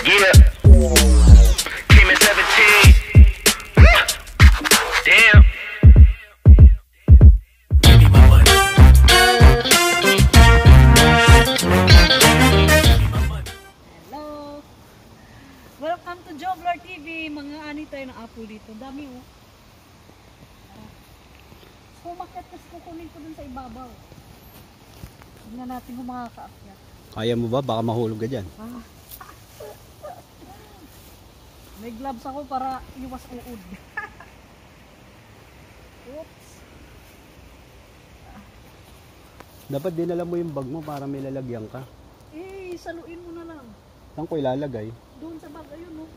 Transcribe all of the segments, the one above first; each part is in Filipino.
Yeah. Came at 17. Damn. Hello. Welcome to Jobler TV. Mga ani tayo ng apple dito. Dami oh. Sumakit kasi kukunin ko dun sa ibabaw. Tignan natin kung makakaakyat. Kaya mo ba? Baka mahulog ka dyan. May gloves ako para iwas uod. Oops. Dapat dinala mo yung bag mo para may lalagyan ka. Saluin mo na lang. Saan ko ilalagay? Doon sa bag, ayun oh.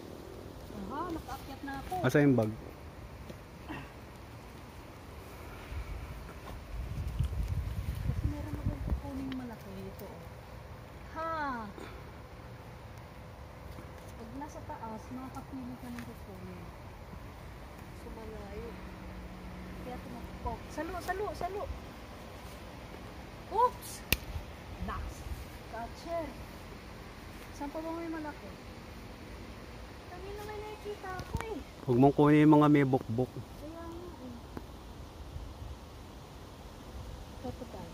Aha, nakaakyat na ako. Asa yung bag? Kasi meron akong kukuning malaki dito oh. Ha! Pag nasa taas, makakapili ka ng kukunin. Sumalayo. Kaya tumakbo. Salo! Oops! Nice! Catcher! Saan pa ba may malaki? Kami na may nakikita ako eh. Huwag mong kunin yung mga may bukbok. Kaya nga eh. Ito tayo.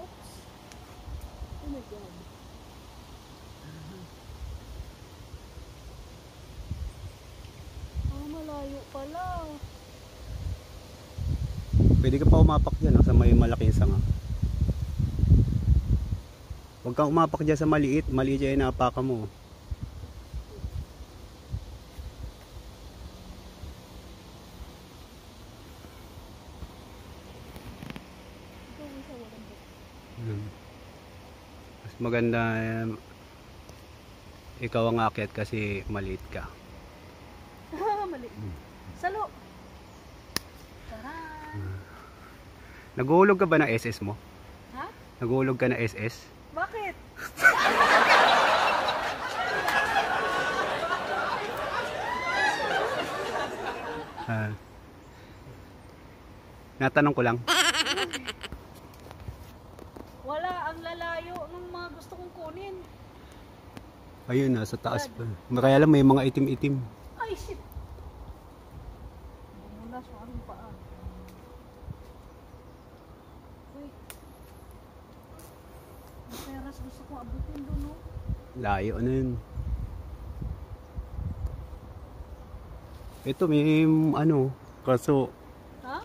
Oops! Oh my God. Malayo pala. Pwede ka pa umapak dyan sa may malaking sanga. Huwag kang umapak dyan sa maliit. Maliit dyan yung napakan mo. Mas maganda ikaw ang aakyat kasi maliit ka. Mali. Salo. Taran. Naguhulog ka ba ng SS mo? Ha? Naguhulog ka ng SS? Bakit? Natanong ko lang. Wala, ang lalayo ng mga gusto kong kunin. Ayun, nasa taas pa. Kaya lang may mga itim-itim. Ay, shit. Mula sa aming paa. Wait. Ang peras gusto kong abutin doon, no? Layo na yun. Ito may ano, kaso Ha?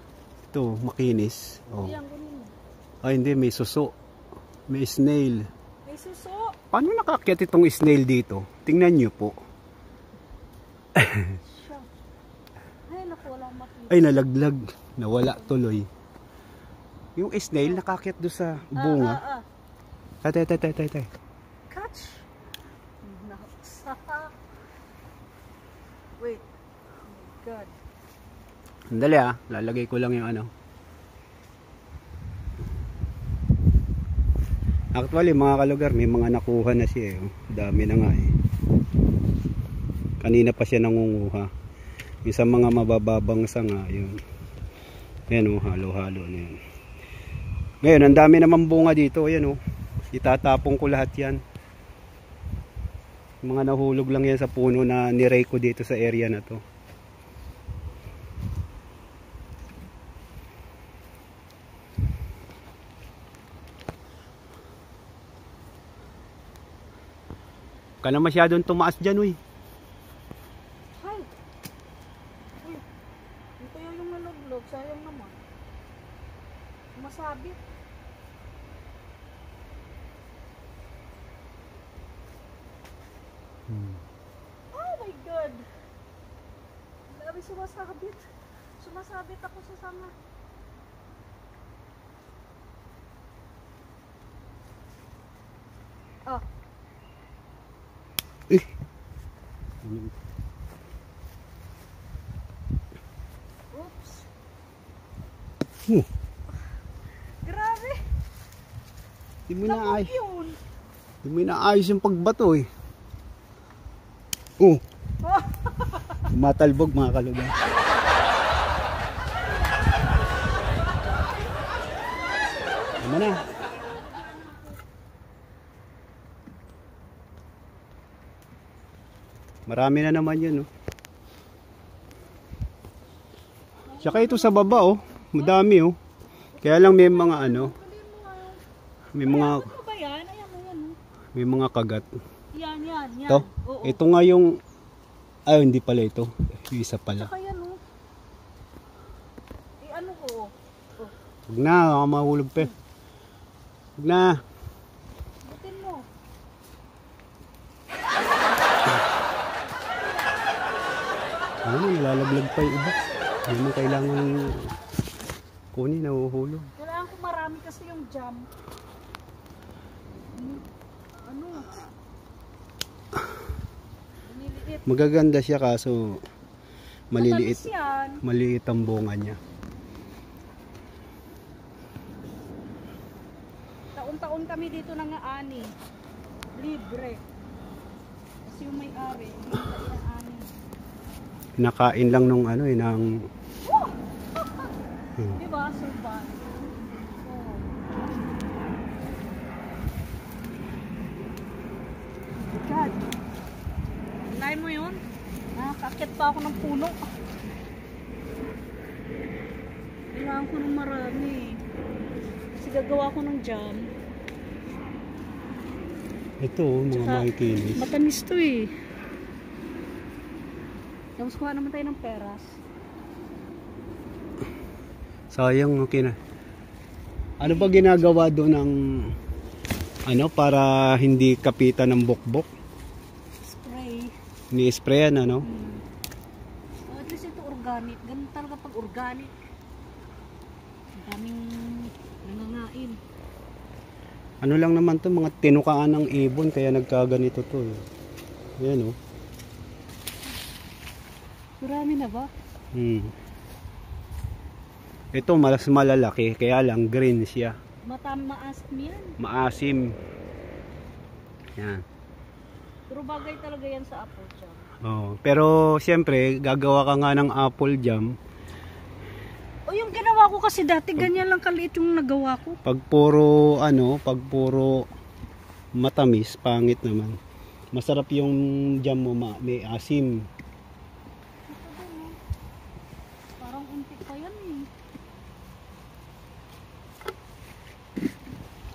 ito makinis. Oh. Hindi, ang kunin. Ay hindi, may suso. May snail. May suso. Paano nakakyat itong snail dito? Tingnan nyo po. Siya. Ay, naku, walang makita. Ay, nalaglag. Nawala tuloy. Yung snail nakakyat doon sa bunga. Tay. Catch. Naksa. Wait. Oh my God. Sandali lalagay ko lang yung ano. Actually mga kalugar, may mga nakuha na siya eh. Dami na nga eh. Kanina pa siya nangunguha. Yung sa mga mabababang sanga, yun. Ayan halo-halo na yun. Ngayon, ang dami naman bunga dito. Ayan itatapong ko lahat yan. Mga nahulog lang yan sa puno na niray ko dito sa area na to. Ka na masyadong tumaas dyan, uy. Ay! Uy! Ito yung nalaglag. Sayang naman. Masabit. Oh my God! Grabe sumasabit. Sumasabit ako sa sanga. Ah! Eh. Oops. Oh. Grabe. Di mo inaayos. Yun. Di mo inaayos yung pagbato eh. Oh. Matalbog mga kalugar. Ano na? Marami na naman yun, oh. Tsaka ito sa baba, oh. Madami, oh. Kaya lang may mga ano, may mga, Ano ba yan? Ayan mo yan. Oh. may mga kagat. Yan. Ito, Oo. ito nga yung, ay hindi pala ito. Yung isa pala. Tsaka yan, oh. Ano ko, oh. Huwag na, baka mahulog pa. Huwag na. Butin mo. Ano, nalalaglag pa yung iba. Hindi mo kailangan kunin, nahuhulog. Kailangan ko marami kasi yung jam. Ano? Maliliit. Magaganda siya kaso maliliit. Matamis yan. Maliit ang bunga niya. Taon-taon kami dito ng ani. Libre. Kasi yung may-ari, hindi na inaani. Pinakain lang nung ano eh, ng... Diba? Surban. Oh. God. Lain mo yun? Nakakakit pa ako ng puno. Kailangan ko ng marami. Kasi gagawa ko ng jam. Ito, mga Tsaka, makikinis. matamis to eh. Tapos kuha naman tayo ng peras. Sayang, okay na. Ano ba ginagawa doon ng... Ano, para hindi kapitan ng bukbok? Spray. Ni-sprayan, ano? So, at least ito organic. Ganun talaga pag organic. Ang daming nangangain. Ano lang naman to, mga tinukaan ng ibon, kaya nagkaganito to. Yan, oh. Marami na ba? Ito, mas malalaki, kaya lang green siya. Maasim yan. Maasim. Yan. Pero bagay talaga yan sa apple jam. Oh, pero siyempre, gagawa ka nga ng apple jam. O yung ginawa ko kasi dati, ganyan lang kaliit yung nagawa ko. Pag puro, ano, pag puro matamis, pangit naman. Masarap yung jam mo, may asim. Ito din, oh. Parang unti pa yan eh.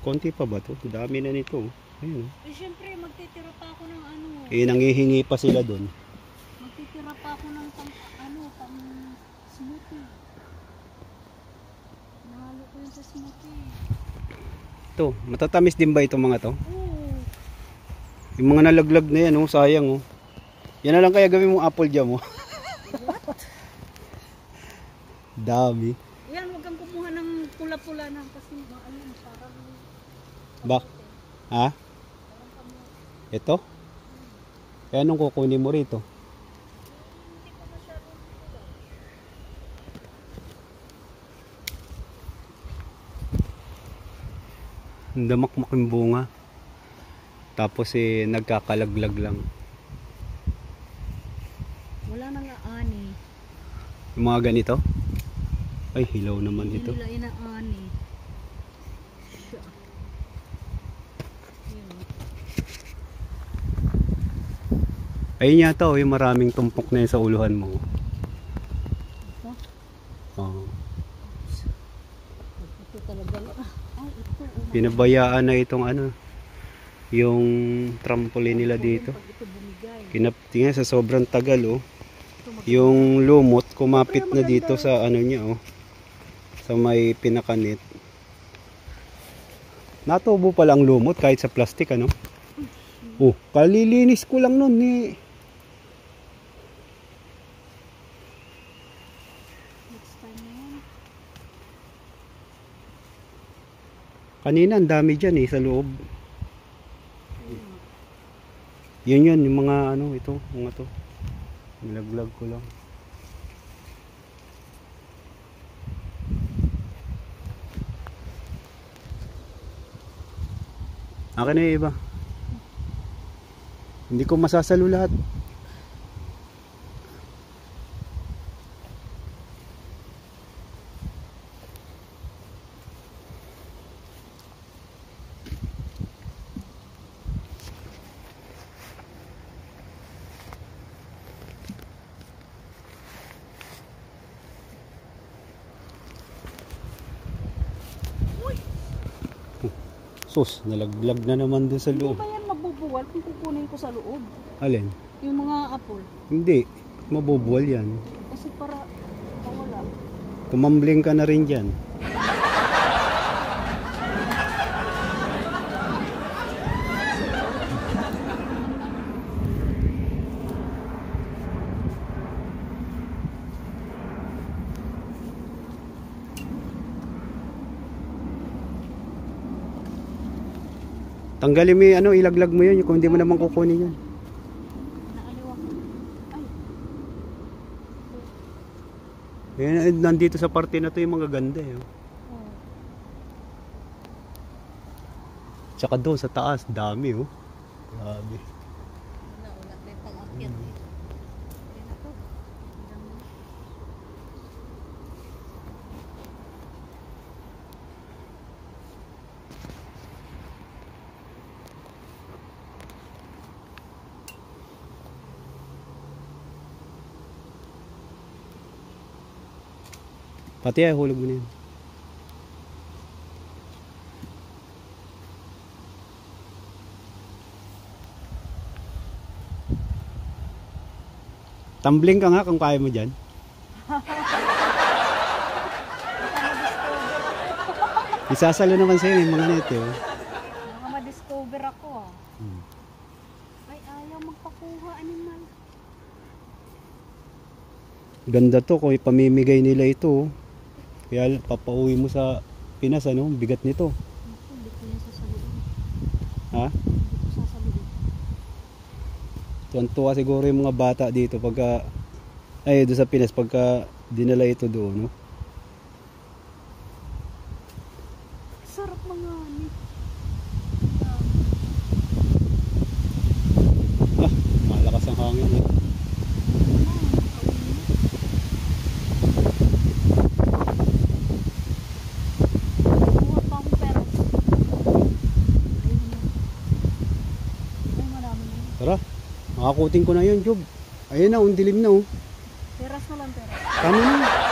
Konti pa ba to? Dami na nito. Ayun, oh. Eh syempre, magtitira pa ako ng ano. Eh, nangihingi pa sila doon. Magtitira pa ako ng pang smoothie. Nahalo ko yun sa smoothie. Ito, matatamis din ba itong mga to? Oo. Yung mga nalaglag na yan, oh, sayang, oh. Yan na lang kaya gawin mo apple jam, oh. What? Dami. Yan, huwag kang kumuha ng pula-pula na kasi ano, parang... Bak? Ha? Ito? Kaya anong kukunin mo rito? Hindi ko masyadong pula. Damakmak yung bunga. Tapos eh, nagkakalaglag lang. Wala nang ani. Yung mga ganito? Ay, hilaw naman Hindi ito. nila inaani. Siya. Yun. Ayun yata, oh, yung maraming tumpok na yun sa uluhan mo. Ito? Oh. Ito talaga. Ay, ito. Pinabayaan na itong ano, yung trampoline nila dito. Pag ito bumigay. Tingnan sa sobrang tagal, oh. Yung lumot kumapit na dito sa ano niya, oh. Sa may pinakanit. Natubo pa lang lumot kahit sa plastic, ano? Oh, kalilinis ko lang nun eh. Next time na yan. Kanina ang dami dyan eh sa loob. Yun, yung mga ano, ito, mga to. Nilaglag ko lang. Akin na yung iba. Hindi ko masasalo lahat. Sus, nalaglag na naman doon sa Hindi loob. ba yan mabubuwal kung kukunin ko sa loob? Alin? Yung mga apple. Hindi. Mabubuwal yan. Kasi para mawala. Tumambling ka na rin dyan. Tanggalin mo yung ano, ilaglag mo yun kung hindi mo naman kukunin yun. Nakaliwa ko. Ay. Ayan, nandito sa parte na to yung mga ganda eh. Oh. Tsaka doon sa taas, dami oh. Grabe. Naulat na yung pang-akyat eh. Ayan ako. Dami. Pati ay hulog mo na yun. Tumbling ka nga kung kaya mo dyan. Isasalo naman sa'yo yung mga neto. Baka ma-discover ako ah. Hmm. Ay, ayaw magpakuha animal. Ganda to kung ipamimigay nila ito. Kaya papauwi mo sa Pinas, ano? Bigat nito. Naku, hindi ko yan sasaluin. Ha? Hindi ko sasaluin. Tuwan-tuwa siguro yung mga bata dito pagka ay doon sa Pinas pagka dinala ito doon, no? Sarap mga ani. Ah, malakas ang hangin eh. Kuha pa akong pera. Ayun na. Ay, marami na yun. Tara, makakuting ko na yun, Job. Ayun na, dilim na oh. Peras na lang, peras. Tama na.